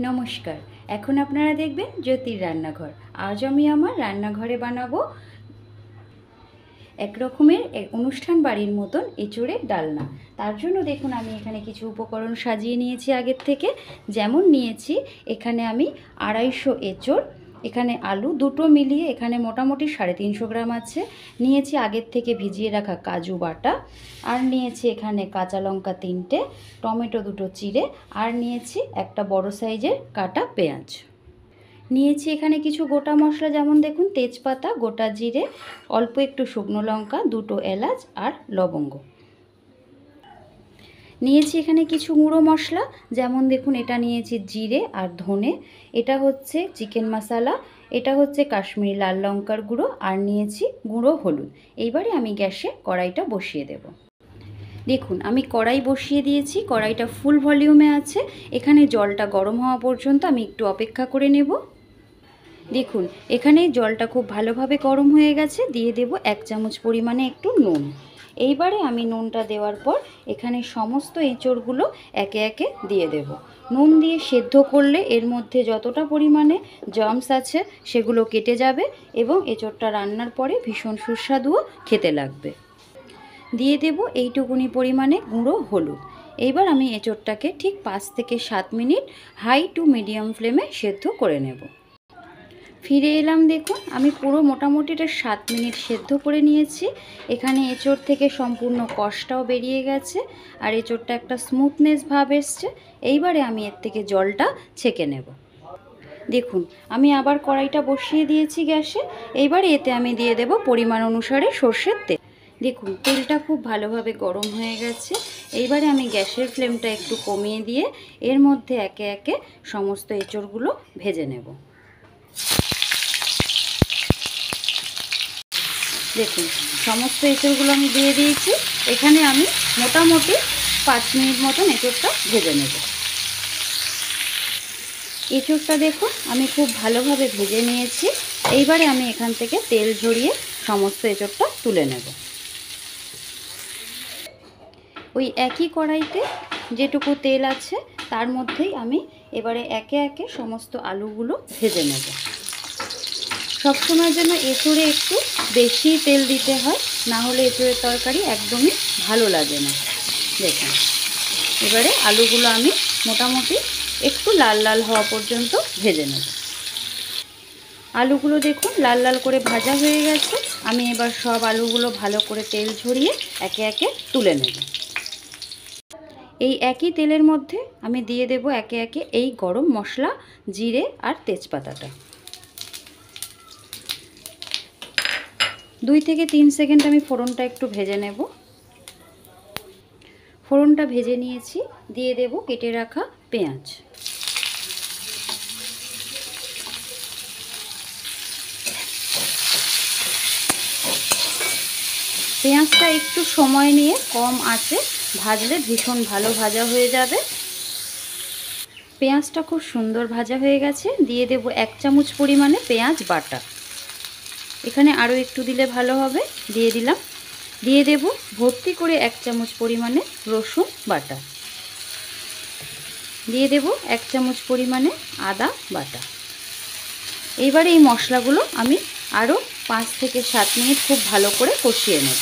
নমস্কার। এখন আপনারা দেখবেন জ্যোতির রান্নাঘর। আজ আমি আমার রান্নাঘরে বানাবো এক রকমের অনুষ্ঠান বাড়ির মতন এঁচোড়ের ডালনা। তার জন্য দেখুন আমি এখানে কিছু উপকরণ সাজিয়ে নিয়েছি আগের থেকে। যেমন নিয়েছি এখানে আমি 250 এঁচোড়, এখানে আলু দুটো মিলিয়ে এখানে মোটামুটি 350 গ্রাম আছে। নিয়েছি আগের থেকে ভিজিয়ে রাখা কাজু বাটা, আর নিয়েছি এখানে কাঁচা লঙ্কা 3টে, টমেটো 2টো চিড়ে, আর নিয়েছি একটা বড় সাইজের কাটা পেঁয়াজ। নিয়েছি এখানে কিছু গোটা মশলা, যেমন দেখুন তেজপাতা, গোটা জিরে, অল্প একটু শুকনো লঙ্কা, 2টো এলাচ আর লবঙ্গ। নিয়েছি এখানে কিছু গুঁড়ো মশলা, যেমন দেখুন এটা নিয়েছি জিরে আর ধনে, এটা হচ্ছে চিকেন মশলা, এটা হচ্ছে কাশ্মীরি লাল লঙ্কার গুঁড়ো, আর নিয়েছি গুঁড়ো হলুদ। এইবারে আমি গ্যাসে কড়াইটা বসিয়ে দেব। দেখুন আমি কড়াই বসিয়ে দিয়েছি, কড়াইটা ফুল ভলিউমে আছে। এখানে জলটা গরম হওয়া পর্যন্ত আমি একটু অপেক্ষা করে নেব। দেখুন এখানে জলটা খুব ভালোভাবে গরম হয়ে গেছে। দিয়ে দেব 1 চামচ পরিমাণে একটু নুন। এইবারে আমি নুনটা দেওয়ার পর এখানে সমস্ত এঁচোড়গুলো একে একে দিয়ে দেব। নুন দিয়ে সেদ্ধ করলে এর মধ্যে যতটা পরিমাণে জার্মস আছে সেগুলো কেটে যাবে এবং এঁচোড়টা রান্নার পরে ভীষণ সুস্বাদুও খেতে লাগবে। দিয়ে দেব এইটুকুনি পরিমাণে গুঁড়ো হলুদ। এইবার আমি এঁচোড়টাকে ঠিক 5 থেকে 7 মিনিট হাই টু মিডিয়াম ফ্লেমে সেদ্ধ করে নেব। ফিরে এলাম, দেখুন আমি পুরো মোটামুটি 7 মিনিট সেদ্ধ করে নিয়েছি। এখানে এঁচোড় থেকে সম্পূর্ণ কষটাও বেরিয়ে গেছে আর এঁচোড়টা একটা স্মুথনেস ভাব এসছে। এইবারে আমি এর থেকে জলটা ছেঁকে নেব। দেখুন আমি আবার কড়াইটা বসিয়ে দিয়েছি গ্যাসে। এইবারে এতে আমি দিয়ে দেব পরিমাণ অনুসারে সর্ষের তেল। দেখুন তেলটা খুব ভালোভাবে গরম হয়ে গেছে। এইবারে আমি গ্যাসের ফ্লেমটা একটু কমিয়ে দিয়ে এর মধ্যে একে একে সমস্ত এঁচোড়গুলো ভেজে নেব। দেখুন সমস্ত এঁচোড়গুলো আমি দিয়ে দিয়েছি। এখানে আমি মোটামুটি 5 মিনিট মতন এঁচোড়টা ভেজে নেব। এঁচোড়টা দেখুন আমি খুব ভালোভাবে ভেজে নিয়েছি। এইবারে আমি এখান থেকে তেল ঝরিয়ে সমস্ত এঁচোড়টা তুলে নেব। ওই একই কড়াইতে যেটুকু তেল আছে তার মধ্যেই আমি এবারে একে একে সমস্ত আলুগুলো ভেজে নেব। সবসময়ের জন্য এঁচোড়ে একটু বেশি তেল দিতে হয়, না হলে এঁচোড়ের তরকারি একদমই ভালো লাগে না। দেখুন এবারে আলুগুলো আমি মোটামুটি একটু লাল লাল হওয়া পর্যন্ত ভেজে নেব। আলুগুলো দেখুন লাল লাল করে ভাজা হয়ে গেছে। আমি এবার সব আলুগুলো ভালো করে তেল ঝরিয়ে একে একে তুলে নেব। এই একই তেলের মধ্যে আমি দিয়ে দেব একে একে এই গরম মশলা, জিরে আর তেজপাতাটা। 2 থেকে 3 সেকেন্ড আমি ফোড়নটা একটু ভেজে নেব। ফোড়নটা ভেজে নিয়েছি, দিয়ে দেব কেটে রাখা পেঁয়াজ। পেঁয়াজটা একটু সময় নিয়ে কম আঁচে ভাজলে ভীষণ ভালো ভাজা হয়ে যাবে। পেঁয়াজটা খুব সুন্দর ভাজা হয়ে গেছে। দিয়ে দেব 1 চামচ পরিমাণে পেঁয়াজ বাটা। এখানে আরও একটু দিলে ভালো হবে, দিয়ে দিলাম। দিয়ে দেব ভর্তি করে 1 চামচ পরিমাণে রসুন বাটা। দিয়ে দেব 1 চামচ পরিমাণে আদা বাটা। এইবারে এই মশলাগুলো আমি আরও 5 থেকে 7 মিনিট খুব ভালো করে কষিয়ে নেব।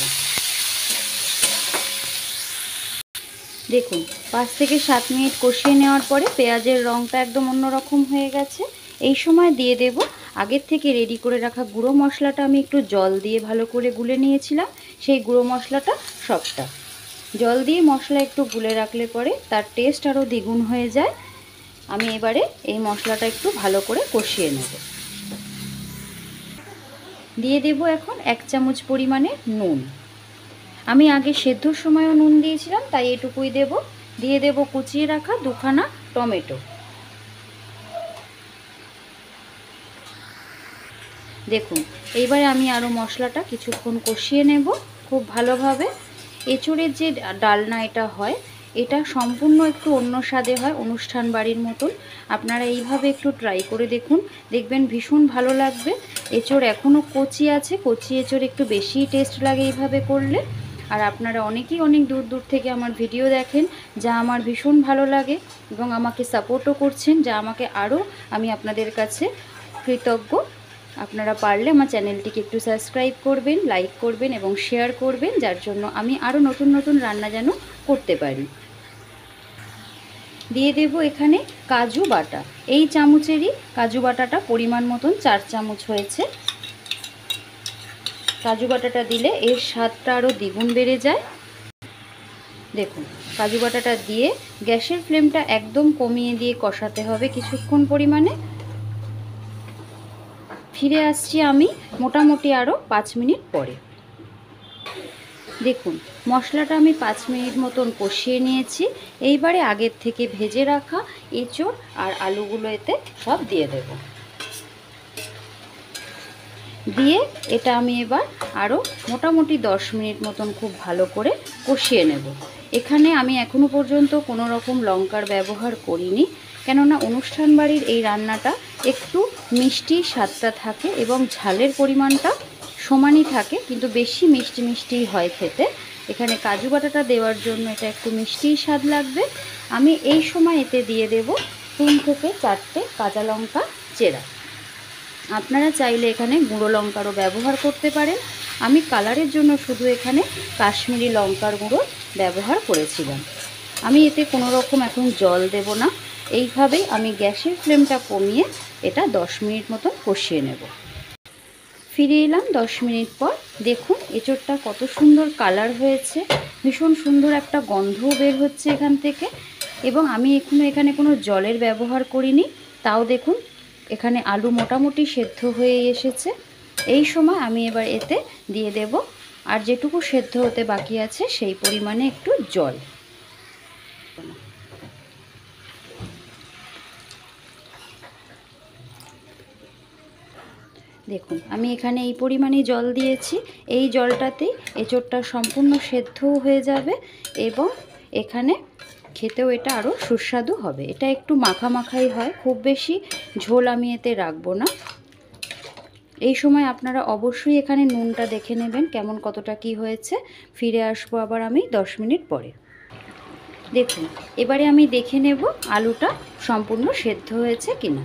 দেখুন 5 থেকে 7 মিনিট কষিয়ে নেওয়ার পরে পেঁয়াজের রঙটা একদম অন্যরকম হয়ে গেছে। এই সময় দিয়ে দেব আগের থেকে রেডি করে রাখা গুঁড়ো মশলাটা। আমি একটু জল দিয়ে ভালো করে গুলে নিয়েছিলাম, সেই গুঁড়ো মশলাটা সবটা। জল দিয়ে মশলা একটু গুলে রাখলে পরে তার টেস্ট আরও দ্বিগুণ হয়ে যায়। আমি এবারে এই মশলাটা একটু ভালো করে কষিয়ে নেব। দিয়ে দেব এখন 1 চামচ পরিমাণে নুন। আমি আগে সেদ্ধর সময়ও নুন দিয়েছিলাম, তাই এটুকুই দেব। দিয়ে দেব কুচিয়ে রাখা 2খানা টমেটো। দেখুন এইবারে আমি আরও মশলাটা কিছুক্ষণ কষিয়ে নেব খুব ভালোভাবে। এঁচোড়ের যে ডালনা এটা হয়, এটা সম্পূর্ণ একটু অন্য স্বাদে হয়, অনুষ্ঠান বাড়ির মতন। আপনারা এইভাবে একটু ট্রাই করে দেখুন, দেখবেন ভীষণ ভালো লাগবে। এঁচোড় এখনও কচি আছে, কচি এঁচোড় একটু বেশি টেস্ট লাগে এইভাবে করলে। আর আপনারা অনেকেই অনেক দূর দূর থেকে আমার ভিডিও দেখেন, যা আমার ভীষণ ভালো লাগে এবং আমাকে সাপোর্টও করছেন, যা আমাকে আরও আমি আপনাদের কাছে কৃতজ্ঞ। আপনারা পারলে আমার চ্যানেলটিকে একটু সাবস্ক্রাইব করবেন, লাইক করবেন এবং শেয়ার করবেন, যার জন্য আমি আরও নতুন নতুন রান্না যেন করতে পারি। দিয়ে দেব এখানে কাজু বাটা। এই চামচেরই কাজু বাটাটা পরিমাণ মতন 4 চামচ হয়েছে। কাজু বাটাটা দিলে এর স্বাদটা আরও দ্বিগুণ বেড়ে যায়। দেখুন, কাজু বাটাটা দিয়ে গ্যাসের ফ্লেমটা একদম কমিয়ে দিয়ে কষাতে হবে কিছুক্ষণ পরিমাণে। ফিরে আসছি আমি মোটামুটি আরও 5 মিনিট পরে। দেখুন, মশলাটা আমি 5 মিনিট মতন কষিয়ে নিয়েছি। এইবারে আগের থেকে ভেজে রাখা এঁচোড় আর আলুগুলো এতে সব দিয়ে দেব। দিয়ে এটা আমি এবার আরও মোটামুটি 10 মিনিট মতন খুব ভালো করে কষিয়ে নেব। এখানে আমি এখনও পর্যন্ত কোনো রকম লঙ্কার ব্যবহার করিনি, কেননা অনুষ্ঠান বাড়ির এই রান্নাটা একটু মিষ্টি স্বাদটা থাকে এবং ঝালের পরিমাণটা সমানই থাকে, কিন্তু বেশি মিষ্টি মিষ্টিই হয় খেতে। এখানে কাজু বাটাটা দেওয়ার জন্য এটা একটু মিষ্টিই স্বাদ লাগবে। আমি এই সময় এতে দিয়ে দেব 3 থেকে 4টে কাঁচা লঙ্কা চেরা। আপনারা চাইলে এখানে গুঁড়ো লঙ্কারও ব্যবহার করতে পারেন। আমি কালারের জন্য শুধু এখানে কাশ্মীরি লঙ্কার গুঁড়ো ব্যবহার করেছিলাম। আমি এতে কোনো রকম এখন জল দেব না। এইভাবেই আমি গ্যাসের ফ্লেমটা কমিয়ে এটা 10 মিনিট মতন কষিয়ে নেব। ফিরে এলাম 10 মিনিট পর। দেখুন এঁচোড়টা কত সুন্দর কালার হয়েছে, ভীষণ সুন্দর একটা গন্ধও বের হচ্ছে এখান থেকে। এবং আমি এখানে কোনো জলের ব্যবহার করিনি। তাও দেখুন এখানে আলু মোটামুটি সেদ্ধ হয়ে এসেছে। এই সময় আমি এবার এতে দিয়ে দেব আর যেটুকু সেদ্ধ হতে বাকি আছে সেই পরিমাণে একটু জল। দেখুন আমি এখানে এই পরিমাণে জল দিয়েছি। এই জলটাতেই এঁচোড়টা সম্পূর্ণ সেদ্ধও হয়ে যাবে এবং এখানে খেতেও এটা আরও সুস্বাদু হবে। এটা একটু মাখা মাখাই হয়, খুব বেশি ঝোল আমি এতে রাখবো না। এই সময় আপনারা অবশ্যই এখানে নুনটা দেখে নেবেন কেমন কতটা কি হয়েছে। ফিরে আসবো আবার আমি 10 মিনিট পরে। দেখুন এবারে আমি দেখে নেব আলুটা সম্পূর্ণ সেদ্ধ হয়েছে কিনা।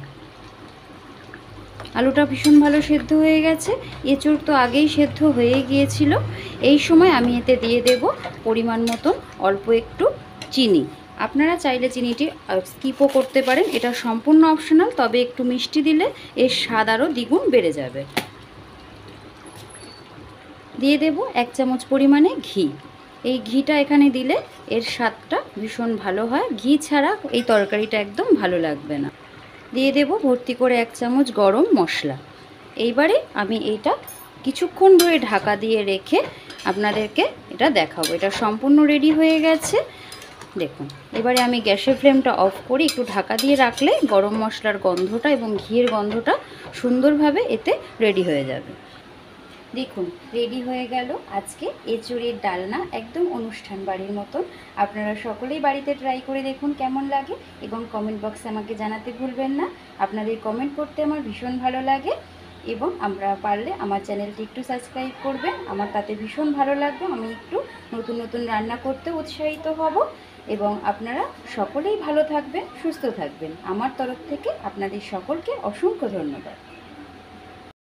আলুটা ভীষণ ভালো সেদ্ধ হয়ে গেছে, এঁচোড় তো আগেই সেদ্ধ হয়ে গিয়েছিল। এই সময় আমি এতে দিয়ে দেব পরিমাণ মতন অল্প একটু চিনি। আপনারা চাইলে চিনিটি স্কিপও করতে পারেন, এটা সম্পূর্ণ অপশনাল, তবে একটু মিষ্টি দিলে এর স্বাদ আরও দ্বিগুণ বেড়ে যাবে। দিয়ে দেব 1 চামচ পরিমাণে ঘি। এই ঘিটা এখানে দিলে এর স্বাদটা ভীষণ ভালো হয়, ঘি ছাড়া এই তরকারিটা একদম ভালো লাগবে না। দিয়ে দেব ভর্তি করে 1 চামচ গরম মশলা। এইবারে আমি এটা কিছুক্ষণ ধরে ঢাকা দিয়ে রেখে আপনাদেরকে এটা দেখাবো। এটা সম্পূর্ণ রেডি হয়ে গেছে। দেখুন এবারে আমি গ্যাসের ফ্লেমটা অফ করে একটু ঢাকা দিয়ে রাখলে গরম মশলার গন্ধটা এবং ঘিয়ের গন্ধটা সুন্দরভাবে এতে রেডি হয়ে যাবে। দেখুন রেডি হয়ে গেল আজকে এঁচোড়ের ডালনা, একদম অনুষ্ঠান বাড়ির মতন। আপনারা সকলেই বাড়িতে ট্রাই করে দেখুন কেমন লাগে এবং কমেন্ট বক্সে আমাকে জানাতে ভুলবেন না। আপনাদের কমেন্ট করতে আমার ভীষণ ভালো লাগে এবং আমরা পারলে আমার চ্যানেলটি একটু সাবস্ক্রাইব করবেন, আমার তাতে ভীষণ ভালো লাগবে। আমি একটু নতুন নতুন রান্না করতে উৎসাহিত হব এবং আপনারা সকলেই ভালো থাকবেন, সুস্থ থাকবেন। আমার তরফ থেকে আপনাদের সকলকে অসংখ্য ধন্যবাদ।